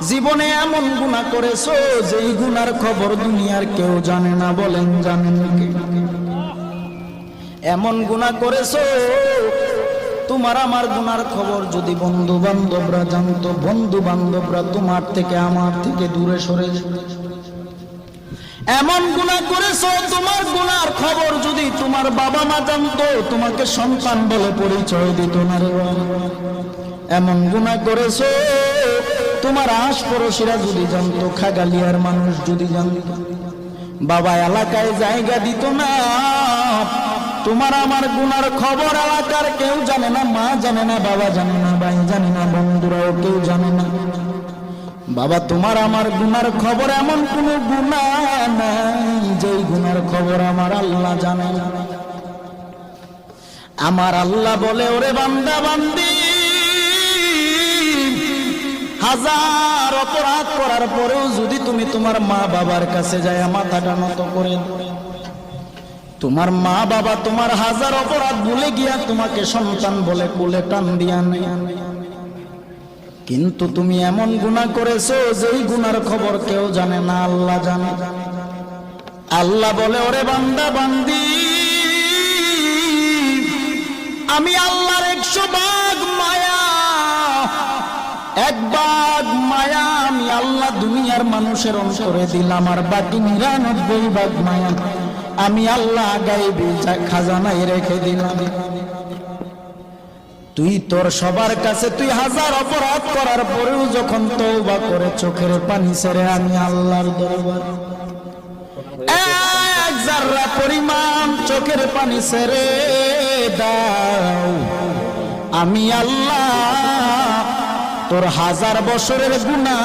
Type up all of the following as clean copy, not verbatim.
জীবনে এমন গুনাহ করেছো যেই গুনার খবর দুনিয়ার কেউ জানে না, বলেন জানেন কি? এমন গুনাহ করেছো তোমার আমার গুনার খবর যদি বন্ধু বান্ধবরা জানতো, বন্ধু বান্ধবরা তোমার থেকে আমার থেকে দূরে সরে যেত। এমন গুনাহ করেছো তোমার গুনার খবর যদি তোমার বাবা মা জানতো, তোমাকে সন্তান বলে পরিচয় দিত না রে। এমন গুনাহ করেছো তোমার আশপাশিরা যদি জানতো, খাগালিয়ার মানুষ যদি জানতো, বাবা এলাকায় জায়গা দিত না। তোমার আমার গুনার খবর এলাকার কেউ জানে না, মা জানে না, বাবা জানে না, ভাই জানে না, বন্ধুরাও কেউ জানে না। বাবা তোমার আমার গুনার খবর এমন কোন গুনাহ নাই যেই গুনার খবর আমার আল্লাহ জানে না। আমার আল্লাহ বলে, ওরে বান্দা বান্দি, হাজার অপরাধ করার পরেও যদি তুমি তোমার মা বাবার কাছে যায় মাথাটা নত করে, তোমার মা বাবা তোমার হাজার অপরাধ ভুলে গিয়া তোমাকে সন্তান বলে কোলে টান দিয়া নেয়, কিন্তু তুমি এমন গুনাহ করেছো যেই গুনার খবর কেউ জানে না, আল্লাহ জানে। আল্লাহ বলে, ওরে বান্দা বান্দি, আমি আল্লাহর 100 ভাগ মায়া, 1 ভাগ মায়া আমি আল্লাহ দুনিয়ার মানুষের অন্তরে দিলাম, আর বাকি 99 ভাগ মায়া আমি আল্লাহ গায়বী খাজানায় রেখে দিলাম। তুই তোর সবার কাছে তুই হাজার অপরাধ করার পরেও যখন তওবা করে চোখের পানি ছেড়ে আমি আল্লাহর দরবার 1 যারা পরিমাণ চোখের পানি ছেড়ে দাও, আমি আল্লাহ তোর 1000 বছরের গুনাহ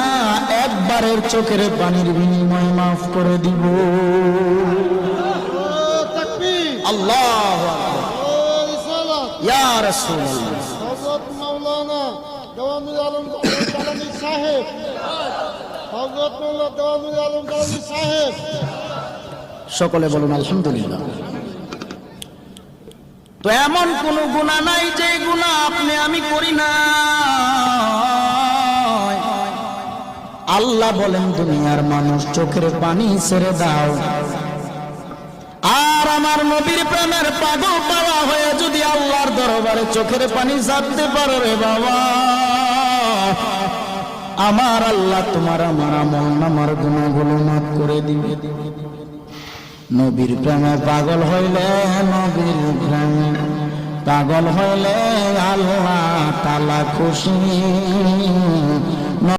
একবারের চোখের পানির বিনিময়ে মাফ করে দিব। আল্লাহু আকবার, ইয়া রাসূলুল্লাহ। হযরত মাওলানা দেওয়ানুল আলম কালানী সাহেব, হযরত মাওলানা দেওয়ানুল আলম কালানী সাহেব, সকলে বলুন আলহামদুলিল্লাহ। তো এমন কোন গুনাহ নাই যে গুনাহ আপনি আমি করি না। আল্লাহ বলেন, দুনিয়ার মানুষ চোখের পানি ছেড়ে দাও, আর আমার নবীর প্রেমের পাগল পাওয়া হয়ে যদি আল্লাহর দরবারে চোখের পানি ছাড়তে পারো রে বাবা, আমার আল্লাহ তোমার আমার আমল নামার গুনাহগুলো মাফ করে দিবে। নবীর প্রেমে পাগল হইলে, নবীর প্রেমে পাগল হইলে আল্লাহ তাআলা খুশি।